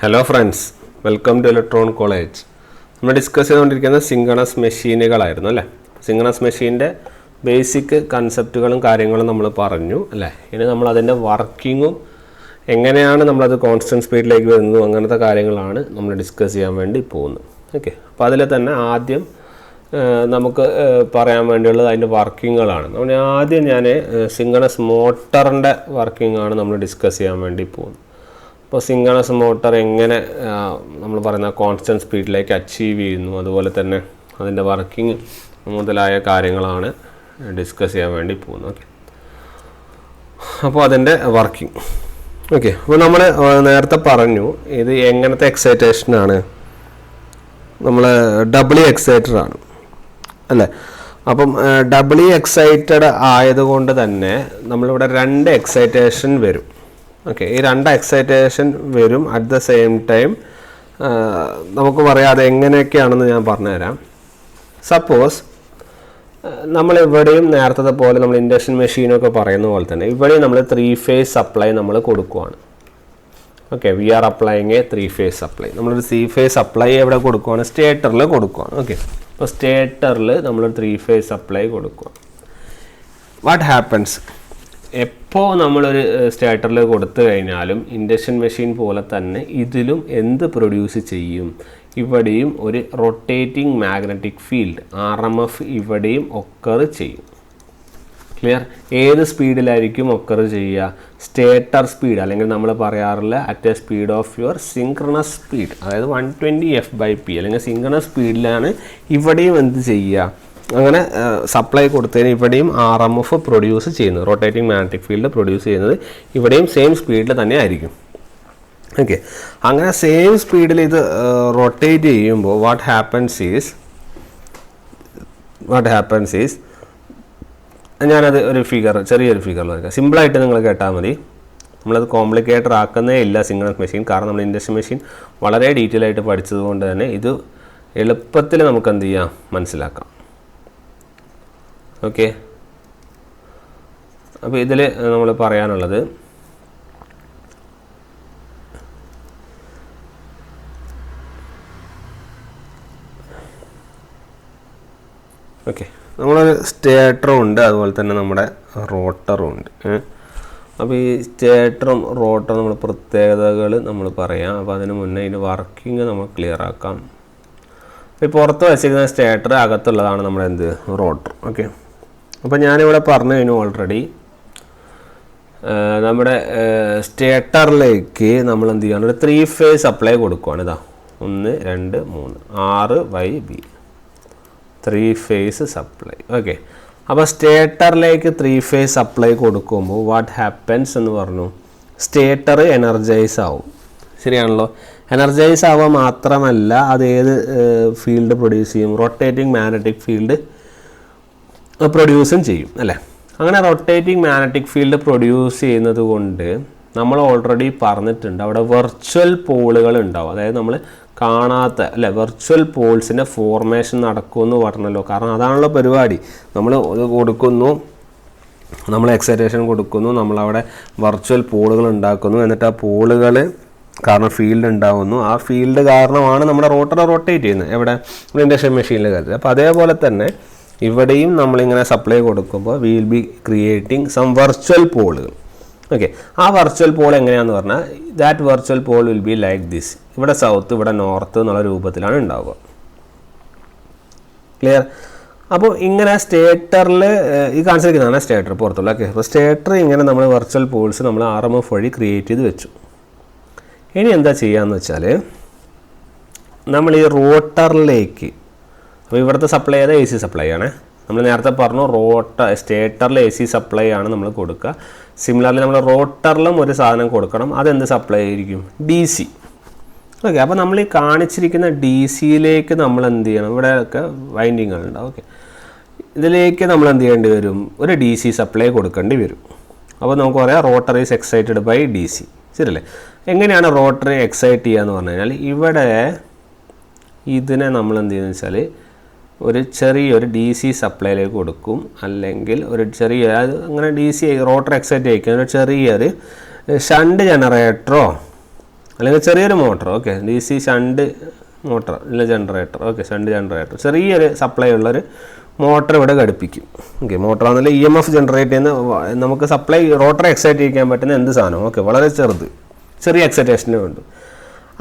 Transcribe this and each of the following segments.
Hello friends, welcome to electron college. നമ്മൾ discuss ചെയ്തുകൊണ്ടിരിക്കുന്നത് സിങ്കണസ് മെഷീനുകളായിരുന്നു അല്ലേ. സിങ്കണസ് മെഷീൻ്റെ ബേസിക് കൺസെപ്റ്റുകളും കാര്യങ്ങളും നമ്മൾ പറഞ്ഞു അല്ലേ. ഇനി നമ്മൾ അതിൻ്റെ വർക്കിങ്ങും എങ്ങനെയാണ് നമ്മളത് കോൺസ്റ്റൻറ്റ് സ്പീഡിലേക്ക് വരുന്നതും അങ്ങനത്തെ കാര്യങ്ങളാണ് നമ്മൾ ഡിസ്കസ് ചെയ്യാൻ വേണ്ടി പോകുന്നത്. ഓക്കെ, അപ്പോൾ അതിൽ തന്നെ ആദ്യം നമുക്ക് പറയാൻ വേണ്ടിയുള്ളത് അതിൻ്റെ വർക്കിങ്ങുകളാണ്. ആദ്യം ഞാൻ സിങ്കണസ് മോട്ടറിൻ്റെ വർക്കിംഗ് ആണ് നമ്മൾ ഡിസ്കസ് ചെയ്യാൻ വേണ്ടി പോകുന്നത്. അപ്പോൾ സിങ്കണസ് മോട്ടർ എങ്ങനെ നമ്മൾ പറയുന്ന കോൺസ്റ്റൻറ്റ് സ്പീഡിലേക്ക് അച്ചീവ് ചെയ്യുന്നു, അതുപോലെ തന്നെ അതിൻ്റെ വർക്കിംഗ് മുതലായ കാര്യങ്ങളാണ് ഡിസ്കസ് ചെയ്യാൻ വേണ്ടി പോകുന്നത്. ഓക്കെ, അപ്പോൾ അതിൻ്റെ വർക്കിംഗ്. ഓക്കെ, അപ്പോൾ നമ്മൾ നേരത്തെ പറഞ്ഞു ഇത് എങ്ങനത്തെ എക്സൈറ്റേഷനാണ്, നമ്മൾ ഡബിളി എക്സൈറ്റഡ് ആണ് അല്ലേ. അപ്പം ഡബിളി എക്സൈറ്റഡ് ആയതുകൊണ്ട് തന്നെ നമ്മളിവിടെ രണ്ട് എക്സൈറ്റേഷൻ വരും. ഓക്കെ, ഈ രണ്ട് എക്സൈറ്റേഷൻ വരും അറ്റ് ദ സെയിം ടൈം. നമുക്ക് പറയാം അത് എങ്ങനെയൊക്കെയാണെന്ന് ഞാൻ പറഞ്ഞുതരാം. സപ്പോസ് നമ്മളിവിടെയും നേരത്തെ പോലെ നമ്മൾ ഇൻഡക്ഷൻ മെഷീനൊക്കെ പറയുന്ന പോലെ തന്നെ ഇവിടെയും നമ്മൾ 3 phase സപ്ലൈ നമ്മൾ കൊടുക്കുവാണ്. Okay, we are applying a 3 phase supply. നമ്മളൊരു 3 phase സപ്ലൈ എവിടെ കൊടുക്കുവാണ്? സ്റ്റേറ്ററിൽ കൊടുക്കുവാണ്. ഓക്കെ, അപ്പോൾ സ്റ്റേറ്ററിൽ നമ്മളൊരു 3 phase സപ്ലൈ കൊടുക്കുവാണ്. What happens? എപ്പോൾ നമ്മളൊരു സ്റ്റേറ്ററിൽ കൊടുത്തു കഴിഞ്ഞാലും ഇൻഡക്ഷൻ മെഷീൻ പോലെ തന്നെ ഇതിലും എന്ത് പ്രൊഡ്യൂസ് ചെയ്യും? ഇവിടെയും ഒരു റൊട്ടേറ്റിംഗ് മാഗ്നറ്റിക് ഫീൽഡ് RMF ഇവിടെയും ഒക്കർ ചെയ്യും. ക്ലിയർ? ഏത് സ്പീഡിലായിരിക്കും ഒക്കർ ചെയ്യുക? സ്റ്റേറ്റർ സ്പീഡ്, അല്ലെങ്കിൽ നമ്മൾ പറയാറില്ല at A speed of your synchronous speed, അതായത് 120 f/p അല്ലെങ്കിൽ സിങ്ക്രണസ് സ്പീഡിലാണ് ഇവിടെയും എന്ത് ചെയ്യുക? അങ്ങനെ സപ്ലൈ കൊടുത്തതിന് ഇവിടെയും RMF പ്രൊഡ്യൂസ് ചെയ്യുന്നത്, റൊട്ടേറ്റിംഗ് മാഗ്നറ്റിക് ഫീൽഡ് പ്രൊഡ്യൂസ് ചെയ്യുന്നത് ഇവിടെയും സെയിം സ്പീഡിൽ തന്നെ ആയിരിക്കും. ഓക്കെ, അങ്ങനെ സെയിം സ്പീഡിൽ ഇത് റൊട്ടേറ്റ് ചെയ്യുമ്പോൾ വാട്ട് ഹാപ്പൻസ് ഈസ് ഞാനത് ഒരു ചെറിയൊരു ഫിഗറിൽ വയ്ക്കാം. സിമ്പിളായിട്ട് നിങ്ങൾ കേട്ടാൽ മതി. നമ്മളത് കോംപ്ലിക്കേറ്റഡ് ആക്കുന്നേ ഇല്ല സിങ്കണസ് മെഷീൻ. കാരണം നമ്മൾ ഇൻഡക്ഷൻ മെഷീൻ വളരെ ഡീറ്റെയിൽ ആയിട്ട് പഠിച്ചത് കൊണ്ട് തന്നെ ഇത് എളുപ്പത്തിൽ നമുക്ക് എന്ത് ചെയ്യാം, മനസ്സിലാക്കാം. ഓക്കെ, അപ്പോൾ ഇതിൽ നമ്മൾ പറയാനുള്ളത് ഓക്കെ, നമ്മളൊരു സ്റ്റേറ്ററും ഉണ്ട്, അതുപോലെ തന്നെ നമ്മുടെ റോട്ടറും ഉണ്ട്. അപ്പോൾ ഈ സ്റ്റേറ്ററും റോട്ടറും നമ്മൾ പ്രത്യേകതകൾ നമ്മൾ പറയാം. അപ്പോൾ അതിന് മുന്നേ ഇതിൻ്റെ വർക്കിംഗ് നമ്മൾ ക്ലിയർ ആക്കാം. ഈ പുറത്ത് വെച്ചിരിക്കുന്ന സ്റ്റേറ്റർ, അകത്തുള്ളതാണ് നമ്മുടെ എന്ത്, റോട്ടർ. ഓക്കെ, അപ്പോൾ ഞാനിവിടെ പറഞ്ഞു കഴിഞ്ഞു ഓൾറെഡി. നമ്മുടെ സ്റ്റേറ്ററിലേക്ക് നമ്മൾ എന്ത് ചെയ്യണം, ഒരു 3 phase സപ്ലൈ കൊടുക്കുകയാണ്. ഇതാ 1 2 3 6/b 3 phase സപ്ലൈ. ഓക്കെ, അപ്പോൾ സ്റ്റേറ്ററിലേക്ക് 3 phase സപ്ലൈ കൊടുക്കുമ്പോൾ വാട്ട് ഹാപ്പൻസ് എന്ന് പറഞ്ഞു, സ്റ്റേറ്റർ എനർജൈസ് ആവും. ശരിയാണല്ലോ. എനർജൈസ് ആവുക മാത്രമല്ല, അത് ഏത് ഫീൽഡ് പ്രൊഡ്യൂസ് ചെയ്യും? റൊട്ടേറ്റിംഗ് മാഗ്നറ്റിക് ഫീൽഡ് പ്രൊഡ്യൂസും ചെയ്യും അല്ലേ. അങ്ങനെ റൊട്ടേറ്റിംഗ് മാഗ്നറ്റിക് ഫീൽഡ് പ്രൊഡ്യൂസ് ചെയ്യുന്നത് കൊണ്ട് നമ്മൾ ഓൾറെഡി പറഞ്ഞിട്ടുണ്ട് അവിടെ വെർച്വൽ പോളുകൾ ഉണ്ടാവും. അതായത് നമ്മൾ കാണാത്ത അല്ലേ വെർച്വൽ പോൾസിൻ്റെ ഫോർമേഷൻ നടക്കുമെന്ന് പറഞ്ഞല്ലോ. കാരണം അതാണല്ലോ പരിപാടി. നമ്മൾ കൊടുക്കുന്നു, നമ്മൾ എക്സൈറ്റേഷൻ കൊടുക്കുന്നു, നമ്മളവിടെ വെർച്വൽ പോളുകൾ ഉണ്ടാക്കുന്നു. എന്നിട്ട് ആ പോളുകൾ കാരണം ഫീൽഡ് ഉണ്ടാകുന്നു. ആ ഫീൽഡ് കാരണമാണ് നമ്മുടെ റോട്ടർ റൊട്ടേറ്റ് ചെയ്യുന്നത്. എവിടെ? ഇൻഡക്ഷൻ മെഷീനിലെ കാര്യത്തിൽ. അപ്പോൾ അതേപോലെ തന്നെ ഇവിടെയും നമ്മളിങ്ങനെ സപ്ലൈ കൊടുക്കുമ്പോൾ we will be creating some virtual പോളുകൾ. ഓക്കെ, ആ വെർച്വൽ പോൾ എങ്ങനെയാണെന്ന് പറഞ്ഞാൽ that virtual pole will be like this. ഇവിടെ സൗത്ത്, ഇവിടെ നോർത്ത് എന്നുള്ള രൂപത്തിലാണ് ഉണ്ടാവുക. ക്ലിയർ? അപ്പോൾ ഇങ്ങനെ സ്റ്റേറ്ററിൽ ഈ കാണിച്ചിരിക്കുന്നതാണ് സ്റ്റേറ്റർ പുറത്തുള്ള. ഓക്കെ, അപ്പോൾ സ്റ്റേറ്റർ ഇങ്ങനെ നമ്മൾ വെർച്വൽ പോൾസ് നമ്മൾ RMF വഴി ക്രിയേറ്റ് ചെയ്ത് വെച്ചു. ഇനി എന്താ ചെയ്യാന്ന് വെച്ചാൽ നമ്മൾ ഈ റോട്ടറിലേക്ക്, അപ്പോൾ ഇവിടുത്തെ സപ്ലൈ ചെയ്ത AC സപ്ലൈ ആണ്. നമ്മൾ നേരത്തെ പറഞ്ഞു സ്റ്റേറ്ററിൽ AC സപ്ലൈ ആണ് നമ്മൾ കൊടുക്കുക. സിമിലർലി നമ്മൾ റോട്ടറിലും ഒരു സാധനം കൊടുക്കണം. അതെന്ത് സപ്ലൈ ആയിരിക്കും? DC. ഓക്കെ, അപ്പോൾ നമ്മൾ ഈ കാണിച്ചിരിക്കുന്ന DCയിലേക്ക് നമ്മൾ എന്ത് ചെയ്യണം? ഇവിടെയൊക്കെ വൈൻഡിങ്ങുകളുണ്ടാവും. ഓക്കെ, ഇതിലേക്ക് നമ്മൾ എന്ത് ചെയ്യേണ്ടി വരും? ഒരു DC സപ്ലൈ കൊടുക്കേണ്ടി വരും. അപ്പോൾ നമുക്ക് പറയാം rotor is excited by DC. ശരിയല്ലേ? എങ്ങനെയാണ് റോട്ടറി എക്സൈറ്റ് ചെയ്യുക എന്ന് പറഞ്ഞു കഴിഞ്ഞാൽ ഇവിടെ ഇതിനെ നമ്മൾ എന്ത് ചെയ്യുന്നത് വെച്ചാൽ ഒരു ചെറിയൊരു DC സപ്ലൈയിലേക്ക് കൊടുക്കും, അല്ലെങ്കിൽ ഒരു ചെറിയ അങ്ങനെ DC റോട്ടർ എക്സൈറ്റ് ചെയ്യിക്കുന്ന ഒരു ചെറിയൊരു ഷണ്ട് ജനറേറ്ററോ അല്ലെങ്കിൽ ചെറിയൊരു motor, okay, DC shunt motor ഇല്ല ജനറേറ്റർ, ഓക്കെ, ഷണ്ട് ജനറേറ്റർ, ചെറിയൊരു സപ്ലൈ ഉള്ളൊരു മോട്ടർ ഇവിടെ ഘടിപ്പിക്കും. ഓക്കെ, മോട്ടർ ആണെന്നില്ല EMF ജനറേറ്റ് ചെയ്യുന്ന നമുക്ക് സപ്ലൈ റോട്ടർ എക്സൈറ്റ് ചെയ്യിക്കാൻ പറ്റുന്ന എന്ത് സാധനം, ഓക്കെ, വളരെ ചെറിയ എക്സൈറ്റേഷന് വേണ്ടി.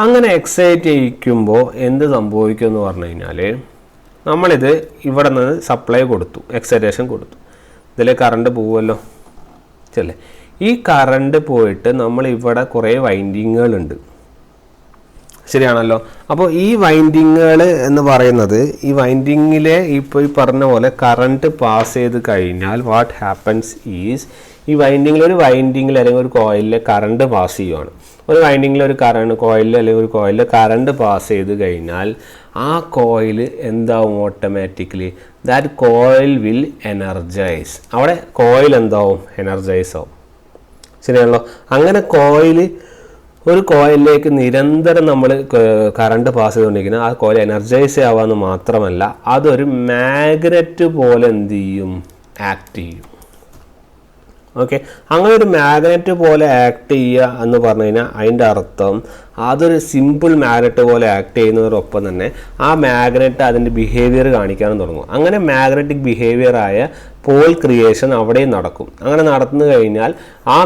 അങ്ങനെ എക്സൈറ്റ് ചെയ്യിക്കുമ്പോൾ എന്ത് സംഭവിക്കും എന്ന് പറഞ്ഞു കഴിഞ്ഞാൽ, നമ്മളിത് ഇവിടെ നിന്ന് സപ്ലൈ കൊടുത്തു, എക്സൈറ്റേഷൻ കൊടുത്തു, ഇതിൽ കറണ്ട് പോവുമല്ലോ, ശരിയല്ലേ? ഈ കറണ്ട് പോയിട്ട് നമ്മൾ ഇവിടെ കുറേ വൈൻഡിങ്ങുകളുണ്ട്, ശരിയാണല്ലോ. അപ്പോൾ ഈ വൈൻഡിങ്ങുകൾ എന്ന് പറയുന്നത്, ഈ വൈൻഡിങ്ങിലെ ഇപ്പോൾ ഈ പറഞ്ഞ പോലെ കറണ്ട് പാസ് ചെയ്ത് കഴിഞ്ഞാൽ വാട്ട് ഹാപ്പൻസ് ഈസ്, ഈ ഒരു വൈൻഡിങ്ങിൽ അല്ലെങ്കിൽ ഒരു കോയിലിൽ കറണ്ട് പാസ് ചെയ്യുവാണ്. ഒരു വൈൻഡിങ്ങിൽ ഒരു കോയിലിൽ അല്ലെങ്കിൽ ഒരു കോയിലിൽ കറണ്ട് പാസ് ചെയ്ത് കഴിഞ്ഞാൽ ആ കോയിൽ എന്താവും, automatically that coil will energise. അവിടെ കോയിൽ എന്താവും, എനർജൈസ് ആവും, ശരിയാണല്ലോ. അങ്ങനെ ഒരു കോയിലിലേക്ക് നിരന്തരം നമ്മൾ കറണ്ട് പാസ് ചെയ്തുകൊണ്ടിരിക്കുന്നത്, ആ കോയിൽ എനർജൈസ് ആവാമെന്ന് മാത്രമല്ല അതൊരു മാഗ്നറ്റ് പോലെ എന്ത് ചെയ്യും, ആക്ട് ചെയ്യും. ഓക്കെ, അങ്ങനെ ഒരു മാഗ്നറ്റ് പോലെ ആക്ട് ചെയ്യുക എന്ന് പറഞ്ഞു കഴിഞ്ഞാൽ അതിൻ്റെ അർത്ഥം അതൊരു സിമ്പിൾ മാഗ്നറ്റ് പോലെ ആക്ട് ചെയ്യുന്നതോടൊപ്പം തന്നെ ആ മാഗ്നറ്റ് അതിൻ്റെ ബിഹേവിയർ കാണിക്കാനും തുടങ്ങും. അങ്ങനെ മാഗ്നറ്റിക് ബിഹേവിയറായ പോൾ ക്രിയേഷൻ അവിടെയും നടക്കും. അങ്ങനെ നടന്നു കഴിഞ്ഞാൽ ആ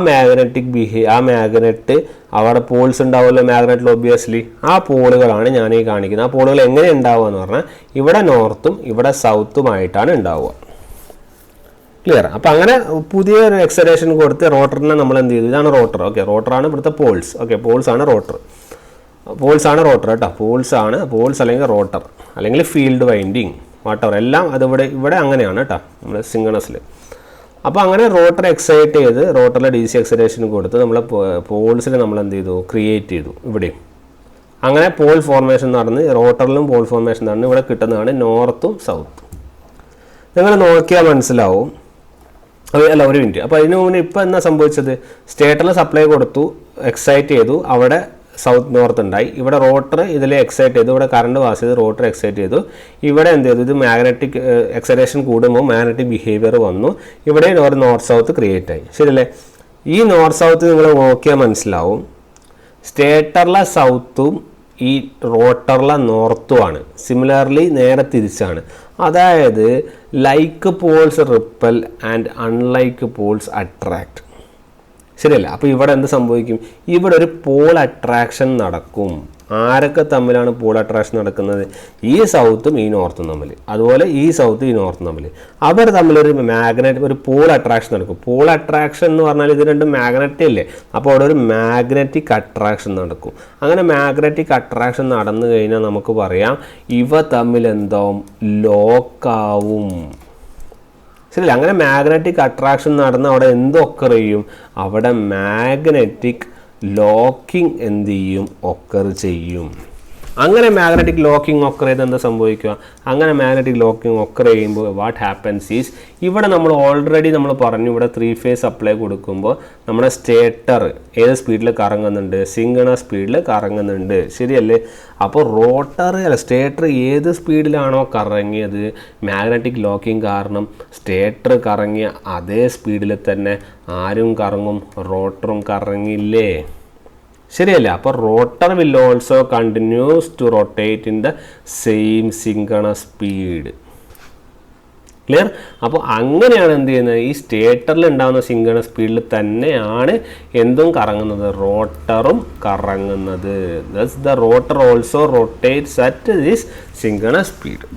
മാഗ്നറ്റ് അവിടെ പോൾസ് ഉണ്ടാവുമല്ലോ മാഗ്നറ്റിൽ, ഒബ്വിയസ്ലി ആ പോളുകളാണ് ഞാൻ ഈ കാണിക്കുന്നത്. ആ പോളുകൾ എങ്ങനെ ഉണ്ടാവുക എന്ന് പറഞ്ഞാൽ ഇവിടെ നോർത്തും ഇവിടെ സൗത്തുമായിട്ടാണ് ഉണ്ടാവുക. ക്ലിയർ? അപ്പോൾ അങ്ങനെ പുതിയൊരു എക്സലേഷൻ കൊടുത്ത് റോട്ടറിനെ നമ്മൾ എന്ത് ചെയ്തു, ഇതാണ് റോട്ടർ. ഓക്കെ, റോട്ടറാണ് ഇവിടുത്തെ പോൾസ്. ഓക്കെ, പോൾസ് ആണ് റോട്ടർ കേട്ടോ. പോൾസ് അല്ലെങ്കിൽ റോട്ടർ അല്ലെങ്കിൽ ഫീൽഡ് വൈൻഡിങ് വാട്ടവർ എല്ലാം ഇവിടെ അങ്ങനെയാണ് കേട്ടോ നമ്മൾ സിംഗണസിൽ. അപ്പോൾ അങ്ങനെ റോട്ടർ എക്സൈറ്റ് ചെയ്ത് റോട്ടറിലെ DC എക്സൈറ്റേഷൻ കൊടുത്ത് നമ്മൾ പോൾസിൽ നമ്മൾ എന്ത് ചെയ്തു, ക്രിയേറ്റ് ചെയ്തു ഇവിടെയും. അങ്ങനെ പോൾ ഫോർമേഷൻ നടന്ന് റോട്ടറിലും പോൾ ഫോർമേഷൻ നടന്ന് ഇവിടെ കിട്ടുന്നതാണ് നോർത്തും സൗത്തും. നിങ്ങൾ നോക്കിയാൽ മനസ്സിലാവും. അല്ല, ഒരു മിനിറ്റ്. അപ്പോൾ അതിന് മുന്നേ ഇപ്പോൾ എന്നാ സംഭവിച്ചത്, സ്റ്റേറ്ററിൽ സപ്ലൈ കൊടുത്തു, എക്സൈറ്റ് ചെയ്തു, അവിടെ സൗത്ത് നോർത്ത് ഉണ്ടായി. ഇവിടെ റോട്ടർ ഇതിൽ എക്സൈറ്റ് ചെയ്തു, ഇവിടെ കറണ്ട് പാസ് ചെയ്ത് റോട്ടർ എക്സൈറ്റ് ചെയ്തു. ഇവിടെ എന്ത് ചെയ്തു, ഇത് മാഗ്നറ്റിക് എക്സൈറ്റേഷൻ കൂടുമ്പോൾ മാഗ്നറ്റിക് ബിഹേവിയർ വന്നു. ഇവിടെ ഒരു നോർത്ത് സൗത്ത് ക്രിയേറ്റ് ആയി, ശരിയല്ലേ? ഈ നോർത്ത് സൗത്ത് നിങ്ങൾ നോക്കിയാൽ മനസ്സിലാവും, സ്റ്റേറ്ററിലെ സൗത്തും ഈ റോട്ടറിലെ നോർത്തുമാണ്. സിമിലർലി നേരെ തിരിച്ചാണ്. അതായത് like Paul's ripple and unlike Paul's attract, ശരിയല്ല? അപ്പോൾ ഇവിടെ എന്ത് സംഭവിക്കും, ഇവിടെ ഒരു പോൾ അട്രാക്ഷൻ നടക്കും. ആരൊക്കെ തമ്മിലാണ് പോൾ അട്രാക്ഷൻ നടക്കുന്നത്, ഈ സൗത്തും ഈ നോർത്തും തമ്മിൽ, അതുപോലെ ഈ സൗത്തും ഈ നോർത്തും തമ്മിൽ. അവർ തമ്മിലൊരു ഒരു പോൾ അട്രാക്ഷൻ നടക്കും. പോൾ അട്രാക്ഷൻ എന്ന് പറഞ്ഞാൽ ഇത് രണ്ടും മാഗ്നറ്റ് അല്ലേ, അപ്പോൾ അവിടെ ഒരു മാഗ്നറ്റിക് അട്രാക്ഷൻ നടക്കും. അങ്ങനെ മാഗ്നറ്റിക് അട്രാക്ഷൻ നടന്നു കഴിഞ്ഞാൽ നമുക്ക് പറയാം ഇവ തമ്മിൽ എന്താവും, ലോക്കാവും, ശരിയല്ല? അങ്ങനെ മാഗ്നറ്റിക് അട്രാക്ഷൻ നടന്ന് അവിടെ എന്തൊക്കെ ചെയ്യും, അവിടെ മാഗ്നറ്റിക് ലോക്കിംഗ് എന്ത് ചെയ്യും, ഒക്കർ ചെയ്യും. അങ്ങനെ മാഗ്നറ്റിക് ലോക്കിംഗ് ഒക്കർ ചെയ്ത് എന്താ സംഭവിക്കുക, അങ്ങനെ മാഗ്നറ്റിക് ലോക്കിംഗ് ഒക്കർ ചെയ്യുമ്പോൾ വാട്ട് ഹാപ്പൻസ് ഈസ്, ഇവിടെ നമ്മൾ ഓൾറെഡി നമ്മൾ പറഞ്ഞു, ഇവിടെ 3 ഫേസ് സപ്ലൈ കൊടുക്കുമ്പോൾ നമ്മുടെ സ്റ്റേറ്റർ ഏത് സ്പീഡിൽ കറങ്ങുന്നുണ്ട്, സിംഗണസ് സ്പീഡിൽ കറങ്ങുന്നുണ്ട്, ശരിയല്ലേ? അപ്പോൾ സ്റ്റേറ്റർ ഏത് സ്പീഡിലാണോ കറങ്ങിയത്, മാഗ്നറ്റിക് ലോക്കിംഗ് കാരണം സ്റ്റേറ്റർ കറങ്ങിയ അതേ സ്പീഡിൽ തന്നെ ആരും കറങ്ങും, റോട്ടറും കറങ്ങില്ലേ, ശരിയല്ലേ? അപ്പോൾ rotor will also continues to rotate in the same synchronous speed. Clear? അപ്പോൾ അങ്ങനെയാണ് എന്ത് ചെയ്യുന്നത്, ഈ സ്റ്റേറ്ററിൽ ഉണ്ടാകുന്ന സിംഗണസ് സ്പീഡിൽ തന്നെയാണ് എന്തും കറങ്ങുന്നത്, റോട്ടറും കറങ്ങുന്നത്. Thus the rotor also rotates at this synchronous speed.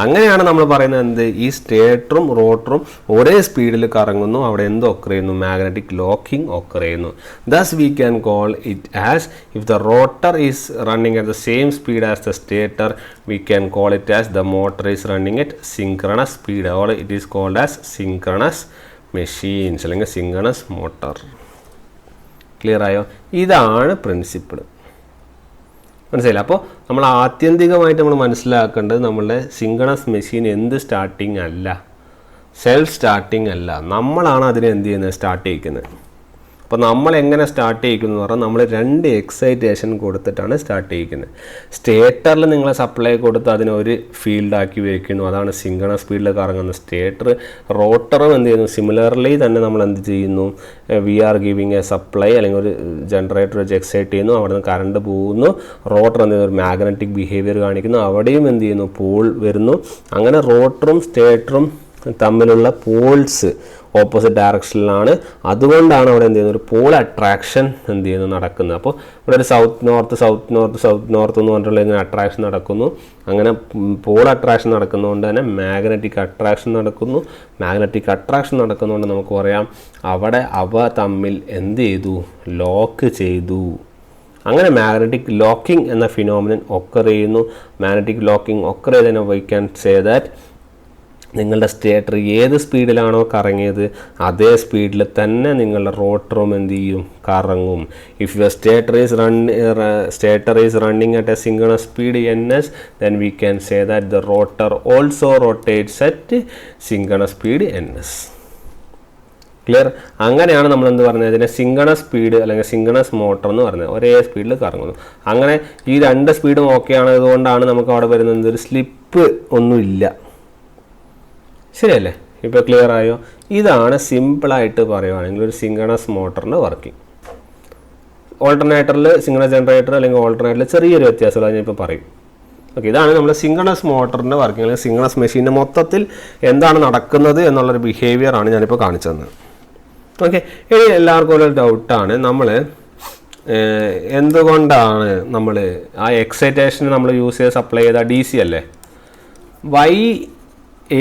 അങ്ങനെയാണ് നമ്മൾ പറയുന്നത് എന്ത്, ഈ സ്റ്റേറ്ററും റോട്ടറും ഒരേ സ്പീഡിൽ കറങ്ങുന്നു, അവിടെ എന്ത് ഒക്കർ ചെയ്യുന്നു, മാഗ്നറ്റിക് ലോക്കിംഗ് ഒക്കർ ചെയ്യുന്നു. Thus we can call it as, if the rotor is running at the same speed as the stator, we can call it as the motor is running at synchronous speed, or it is called as synchronous machines അല്ലെങ്കിൽ synchronous motor. Clear ആയോ? ഇതാണ് principle. മനസ്സിലായില്ല? അപ്പോൾ നമ്മൾ ആത്യന്തികമായിട്ട് നമ്മൾ മനസ്സിലാക്കേണ്ടത്, നമ്മളുടെ സിംഗണസ് മെഷീൻ എന്ത് സ്റ്റാർട്ടിങ് അല്ല, സെൽഫ് സ്റ്റാർട്ടിങ് അല്ല, നമ്മളാണ് അതിനെ എന്ത് ചെയ്യുന്നത്, സ്റ്റാർട്ട് ചെയ്യിക്കുന്നത്. അപ്പോൾ നമ്മൾ എങ്ങനെ സ്റ്റാർട്ട് ചെയ്യിക്കുന്നു എന്ന് പറഞ്ഞാൽ നമ്മൾ 2 എക്സൈറ്റേഷൻ കൊടുത്തിട്ടാണ് സ്റ്റാർട്ട് ചെയ്യിക്കുന്നത്. സ്റ്റേറ്ററിൽ നിങ്ങൾ സപ്ലൈ കൊടുത്ത് അതിനൊരു ഫീൽഡാക്കി വയ്ക്കുന്നു, അതാണ് സിങ്കണസ് സ്പീഡിൽ കറങ്ങുന്നത് സ്റ്റേറ്റർ. റോട്ടറും എന്ത് ചെയ്യുന്നു, സിമിലർലി തന്നെ നമ്മൾ എന്ത് ചെയ്യുന്നു, we are giving a supply അല്ലെങ്കിൽ ഒരു ജനറേറ്റർ വെച്ച് എക്സൈറ്റ് ചെയ്യുന്നു, അവിടെ നിന്ന് കറണ്ട് പോകുന്നു, റോട്ടർ എന്ത് ചെയ്യുന്നു, ഒരു മാഗ്നറ്റിക് ബിഹേവിയർ കാണിക്കുന്നു, അവിടെയും എന്ത് ചെയ്യുന്നു, പോൾ വരുന്നു. അങ്ങനെ റോട്ടറും സ്റ്റേറ്ററും തമ്മിലുള്ള പോൾസ് ഓപ്പോസിറ്റ് ഡയറക്ഷനിലാണ്. അതുകൊണ്ടാണ് അവിടെ എന്ത് ചെയ്യുന്നത്, ഒരു പോൾ അട്രാക്ഷൻ എന്ത് ചെയ്യുന്നു നടക്കുന്നത്. അപ്പോൾ ഇവിടെ ഒരു സൗത്ത് നോർത്ത് എന്ന് പറഞ്ഞിട്ടുള്ള ഇങ്ങനെ അട്രാക്ഷൻ നടക്കുന്നു. അങ്ങനെ പോൾ അട്രാക്ഷൻ നടക്കുന്നതുകൊണ്ട് തന്നെ മാഗ്നറ്റിക് അട്രാക്ഷൻ നടക്കുന്നു. മാഗ്നറ്റിക് അട്രാക്ഷൻ നടക്കുന്നതുകൊണ്ട് നമുക്ക് പറയാം അവിടെ അവ തമ്മിൽ എന്ത് ചെയ്തു, ലോക്ക് ചെയ്തു. അങ്ങനെ മാഗ്നറ്റിക് ലോക്കിംഗ് എന്ന ഫിനോമിനൻ ഒക്കർ ചെയ്യുന്നു. മാഗ്നറ്റിക് ലോക്കിംഗ് ഒക്കർ ചെയ്തതിനെ വി ക്യാൻ സേ ദാറ്റ് നിങ്ങളുടെ സ്റ്റേറ്റർ ഏത് സ്പീഡിലാണോ കറങ്ങിയത് അതേ സ്പീഡിൽ തന്നെ നിങ്ങളുടെ റോട്ടറും എന്ത് ചെയ്യും, കറങ്ങും. If your stator is running at a synchronous speed ns, then we can say that the rotor also rotates at synchronous speed ns. Clear? അങ്ങനെയാണ് നമ്മൾ എന്ത് പറഞ്ഞത്, ഇതിനെ സിങ്കണസ് സ്പീഡ് അല്ലെങ്കിൽ സിങ്കണസ് മോട്ടർ എന്ന് പറഞ്ഞത്. ഒരേ സ്പീഡിൽ കറങ്ങുന്നു. അങ്ങനെ ഈ 2 സ്പീഡും ഓക്കെ ആണതുകൊണ്ടാണ് നമുക്ക് അവിടെ വരുന്നത് ഒരു സ്ലിപ്പ് ഒന്നുമില്ല. ശരിയല്ലേ? ഇപ്പോൾ ക്ലിയർ ആയോ? ഇതാണ് സിമ്പിളായിട്ട് പറയുവാണെങ്കിൽ ഒരു സിങ്കണസ് മോട്ടറിൻ്റെ വർക്കിംഗ്. ഓൾട്ടർനേറ്ററിൽ സിങ്കണസ് ജനറേറ്റർ അല്ലെങ്കിൽ ഓൾട്ടർനേറ്ററിൽ ചെറിയൊരു വ്യത്യാസമുള്ള ഞാൻ ഇപ്പോൾ പറയും. ഓക്കെ, ഇതാണ് നമ്മുടെ സിങ്കണസ് മോട്ടറിൻ്റെ വർക്കിംഗ് അല്ലെങ്കിൽ സിങ്കണസ് മെഷീൻ്റെ മൊത്തത്തിൽ എന്താണ് നടക്കുന്നത് എന്നുള്ളൊരു ബിഹേവിയറാണ് ഞാനിപ്പോൾ കാണിച്ചു തന്നത്. ഓക്കെ, ഇനി എല്ലാവർക്കും ഒരു ഡൗട്ടാണ്, നമ്മൾ എന്തുകൊണ്ടാണ് നമ്മൾ ആ എക്സൈറ്റേഷന് നമ്മൾ യൂസ് ചെയ്ത് സപ്ലൈ ചെയ്ത DC അല്ലേ, why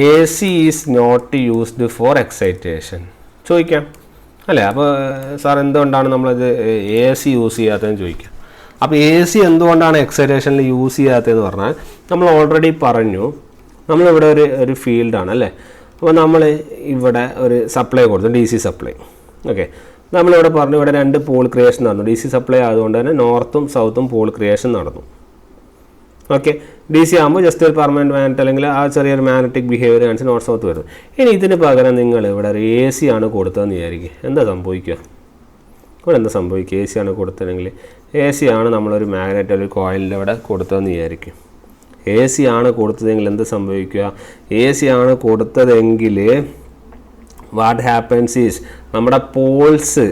AC is not used for excitation ചോദിക്കാം അല്ലേ? അപ്പോൾ സാർ എന്തുകൊണ്ടാണ് നമ്മളത് AC യൂസ് ചെയ്യാത്തതെന്ന് ചോദിക്കാം. അപ്പോൾ AC എന്തുകൊണ്ടാണ് എക്സൈറ്റേഷനിൽ യൂസ് ചെയ്യാത്തതെന്ന് പറഞ്ഞാൽ നമ്മൾ ഓൾറെഡി പറഞ്ഞു, നമ്മളിവിടെ ഒരു ഫീൽഡാണ് അല്ലേ. അപ്പോൾ നമ്മൾ ഇവിടെ ഒരു സപ്ലൈ കൊടുത്തു, DC സപ്ലൈ. ഓക്കെ, നമ്മളിവിടെ പറഞ്ഞു ഇവിടെ 2 പോൾ ക്രിയേഷൻ നടന്നു. DC സപ്ലൈ ആയതുകൊണ്ട് തന്നെ നോർത്തും സൗത്തും പോൾ ക്രിയേഷൻ നടന്നു. ഓക്കെ, DC ആകുമ്പോൾ ജസ്റ്റ് ഒരു പെർമനൻറ്റ് മാഗ്നറ്റ് അല്ലെങ്കിൽ ആ ചെറിയൊരു മാഗ്നറ്റിക് ബിഹേവിയർ കാണിച്ച് നോർത്ത് സൗത്ത് വരും. ഇനി ഇതിന് പകരം നിങ്ങൾ ഇവിടെ ഒരു AC ആണ് കൊടുത്തതെന്ന് വിചാരിക്കുക, എന്താ സംഭവിക്കുക? ഇവിടെ എന്താ സംഭവിക്കുക? AC ആണ് കൊടുത്തതെങ്കിൽ AC ആണ് നമ്മളൊരു മാഗ്നറ്റ് ഒരു കോയിലിൻ്റെ ഇവിടെ കൊടുത്തതെന്ന് വിചാരിക്കും. AC ആണ് കൊടുത്തതെങ്കിൽ എന്ത് സംഭവിക്കുക? AC ആണ് കൊടുത്തതെങ്കിൽ വാട്ട് ഹാപ്പൻസ് ഈസ് നമ്മുടെ പോൾസ്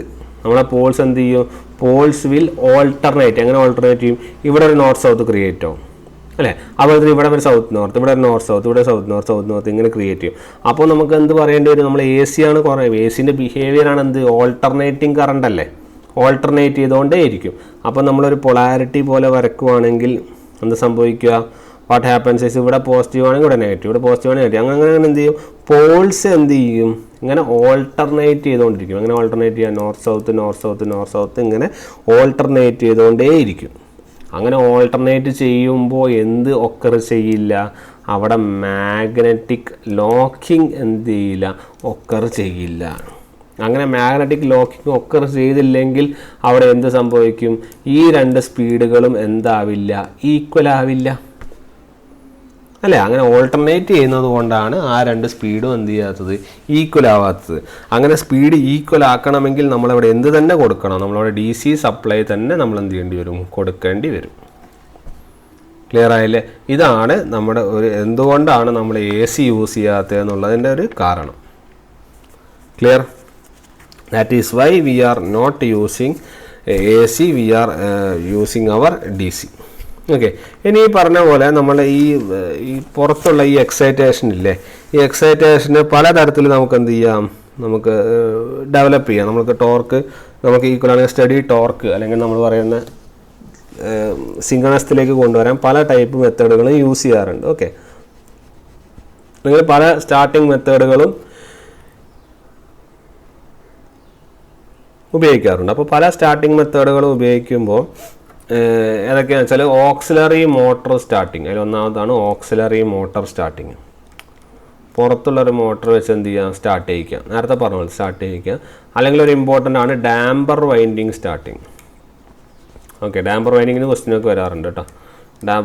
എന്ത് ചെയ്യും? Poles will alternate. എങ്ങനെ ഓൾട്ടർനേറ്റ് ചെയ്യും? ഇവിടെ ഒരു നോർത്ത് സൗത്ത് ക്രിയേറ്റ് ആവും അല്ലേ. അപ്പോൾ ഇവിടെ ഒരു സൗത്ത് നോർത്ത്, ഇവിടെ ഒരു നോർത്ത് സൗത്ത്, ഇവിടെ സൗത്ത് നോർത്ത് ഇങ്ങനെ ക്രിയേറ്റ് ചെയ്യും. അപ്പോൾ നമുക്ക് എന്ത് പറയേണ്ടി വരും? നമ്മൾ AC ആണ് കുറേ, ACൻ്റെ ബിഹേവിയറാണ് എന്ത്, ഓൾട്ടർനേറ്റിംഗ് കറണ്ട് അല്ലേ, ഓൾട്ടർനേറ്റ് ചെയ്തുകൊണ്ടേ ഇരിക്കും. അപ്പോൾ നമ്മളൊരു പൊളാരിറ്റി പോലെ വരയ്ക്കുവാണെങ്കിൽ എന്ത് സംഭവിക്കുക? വാട്ട് ഹാപ്പൻസ് ഈസ് ഇവിടെ പോസിറ്റീവ് ആണെങ്കിൽ ഇവിടെ നെഗറ്റീവ്, ഇവിടെ പോസിറ്റീവ് ആണെങ്കിൽ നെഗറ്റീവ്, അങ്ങനെ എന്ത് ചെയ്യും? പോൾസ് എന്ത് ചെയ്യും? ഇങ്ങനെ ഓൾട്ടർനേറ്റ് ചെയ്തുകൊണ്ടിരിക്കും. അങ്ങനെ ഓൾട്ടർനേറ്റ് ചെയ്യാൻ നോർത്ത് സൗത്ത് ഇങ്ങനെ ഓൾട്ടർനേറ്റ് ചെയ്തുകൊണ്ടേ ഇരിക്കും. അങ്ങനെ ഓൾട്ടർനേറ്റ് ചെയ്യുമ്പോൾ എന്ത് ഒക്കർ ചെയ്യില്ല? അവിടെ മാഗ്നറ്റിക് ലോക്കിംഗ് എന്ത് ചെയ്യില്ല? ഒക്കർ ചെയ്യില്ല. അങ്ങനെ മാഗ്നറ്റിക് ലോക്കിംഗ് ഒക്കർ ചെയ്തില്ലെങ്കിൽ അവിടെ എന്ത് സംഭവിക്കും? ഈ 2 സ്പീഡുകളും എന്താവില്ല? ഈക്വൽ ആവില്ല അല്ലേ. അങ്ങനെ ഓൾട്ടർനേറ്റ് ചെയ്യുന്നത് കൊണ്ടാണ് ആ 2 സ്പീഡും എന്ത് ചെയ്യാത്തത്? ഈക്വൽ ആവാത്തത്. അങ്ങനെ സ്പീഡ് ഈക്വൽ ആക്കണമെങ്കിൽ നമ്മളവിടെ എന്ത് തന്നെ കൊടുക്കണം? നമ്മളവിടെ DC സപ്ലൈ തന്നെ നമ്മൾ എന്ത് ചെയ്യേണ്ടി വരും? കൊടുക്കേണ്ടി വരും. ക്ലിയർ ആയില്ലേ? ഇതാണ് നമ്മുടെ എന്തുകൊണ്ടാണ് നമ്മൾ AC യൂസ് ചെയ്യാത്തതെന്നുള്ളതിൻ്റെ ഒരു കാരണം. Clear? That is why we are not using AC, we are using our DC. Okay, ഇനി ഈ പറഞ്ഞ പോലെ നമ്മൾ ഈ പുറത്തുള്ള ഈ എക്സൈറ്റേഷൻ ഇല്ലേ, ഈ എക്സൈറ്റേഷന് പലതരത്തിൽ നമുക്ക് എന്ത് ചെയ്യാം? നമുക്ക് ഡെവലപ്പ് ചെയ്യാം. നമുക്ക് ടോർക്ക് നമുക്ക് ഈക്വൽ ആണെങ്കിൽ സ്റ്റഡി ടോർക്ക് അല്ലെങ്കിൽ നമ്മൾ പറയുന്ന സിങ്കണസത്തിലേക്ക് കൊണ്ടുവരാൻ പല ടൈപ്പ് മെത്തേഡുകളും യൂസ് ചെയ്യാറുണ്ട്. ഓക്കെ, നിങ്ങൾ പല സ്റ്റാർട്ടിങ് മെത്തേഡുകളും ഉപയോഗിക്കാറുണ്ട്. അപ്പോൾ പല സ്റ്റാർട്ടിങ് മെത്തേഡുകളും ഉപയോഗിക്കുമ്പോൾ ഏതൊക്കെയാണെന്ന് വെച്ചാൽ ഓക്സിലറി മോട്ടോർ സ്റ്റാർട്ടിങ്, അതിൽ ഒന്നാമതാണ് ഓക്സിലറി മോട്ടോർ സ്റ്റാർട്ടിങ്. പുറത്തുള്ളൊരു മോട്ടർ വെച്ച് എന്ത് ചെയ്യാം? സ്റ്റാർട്ട് ചെയ്യിക്കാം. നേരത്തെ പറഞ്ഞ പോലെ സ്റ്റാർട്ട് ചെയ്യിക്കാം. അല്ലെങ്കിൽ ഒരു ഇമ്പോർട്ടൻ്റ് ആണ് damper winding starting. Okay, damper വൈൻഡിങ്ങിന് ക്വസ്റ്റ്യനൊക്കെ വരാറുണ്ട് കേട്ടോ.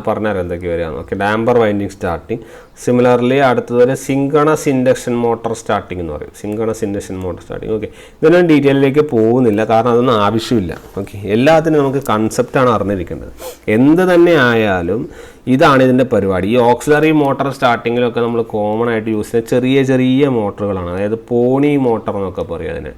പറഞ്ഞുതരാം എന്തൊക്കെ വരികയാണ്. Okay, damper winding starting. Similarly അടുത്തത് സിങ്കണസ് ഇൻഡക്ഷൻ മോട്ടോർ സ്റ്റാർട്ടിങ് എന്ന് പറയും. Synchronous induction motor starting. Okay, ഇതിനൊന്നും ഡീറ്റെയിലേക്ക് പോകുന്നില്ല, കാരണം അതൊന്നും ആവശ്യമില്ല. ഓക്കെ, എല്ലാത്തിനും നമുക്ക് കൺസെപ്റ്റാണ് അറിഞ്ഞിരിക്കേണ്ടത്. എന്ത് തന്നെ ആയാലും ഇതാണ് ഇതിൻ്റെ പരിപാടി. ഈ ഓക്സിലറി മോട്ടോർ സ്റ്റാർട്ടിങ്ങിലൊക്കെ നമ്മൾ കോമൺ ആയിട്ട് യൂസ് ചെയ്യുന്ന ചെറിയ ചെറിയ മോട്ടറുകളാണ്. അതായത് പോണി മോട്ടർ എന്നൊക്കെ പറയും അതിന്.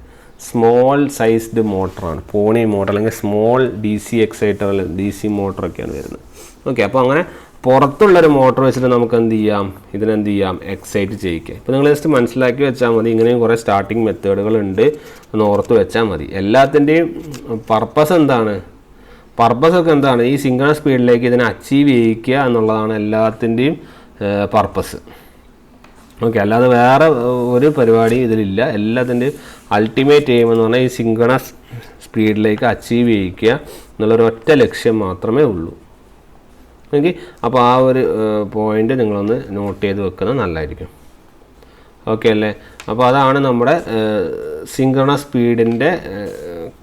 സ്മോൾ സൈസ്ഡ് മോട്ടറാണ് പോണി മോട്ടർ, അല്ലെങ്കിൽ സ്മോൾ DC എക്സൈറ്റർ, DC മോട്ടറൊക്കെയാണ് വരുന്നത്. ഓക്കെ, അപ്പോൾ അങ്ങനെ പുറത്തുള്ളൊരു മോട്ടർ വെച്ചിട്ട് നമുക്ക് എന്ത് ചെയ്യാം, ഇതിനെന്ത് ചെയ്യാം, എക്സൈറ്റ് ചെയ്യിക്കുക. ഇപ്പോൾ നിങ്ങൾ ജസ്റ്റ് മനസ്സിലാക്കി വെച്ചാൽ മതി. ഇങ്ങനെയും കുറേ സ്റ്റാർട്ടിങ് മെത്തേഡുകളുണ്ട് എന്ന് ഓർത്ത് വെച്ചാൽ മതി. എല്ലാത്തിൻ്റെയും പർപ്പസ് എന്താണ്, പർപ്പസൊക്കെ എന്താണ്, ഈ സിങ്കണസ് സ്പീഡിലേക്ക് ഇതിനെ അച്ചീവ് ചെയ്യിക്കുക എന്നുള്ളതാണ് എല്ലാത്തിൻ്റെയും പർപ്പസ്. ഓക്കെ, അല്ലാതെ വേറെ ഒരു പരിപാടി ഇതിലില്ല. എല്ലാത്തിൻ്റെയും അൾട്ടിമേറ്റ് എയിം എന്ന് പറഞ്ഞാൽ ഈ സിങ്കണസ് സ്പീഡിലേക്ക് അച്ചീവ് ചെയ്യിക്കുക എന്നുള്ളൊരു ഒറ്റ ലക്ഷ്യം മാത്രമേ ഉള്ളൂ. ഓക്കെ, അപ്പോൾ ആ ഒരു പോയിൻ്റ് നിങ്ങളൊന്ന് നോട്ട് ചെയ്ത് വെക്കുന്നത് നല്ലതായിരിക്കും. ഓക്കെ അല്ലേ? അപ്പോൾ അതാണ് നമ്മുടെ സിങ്കണസ് സ്പീഡിൻ്റെ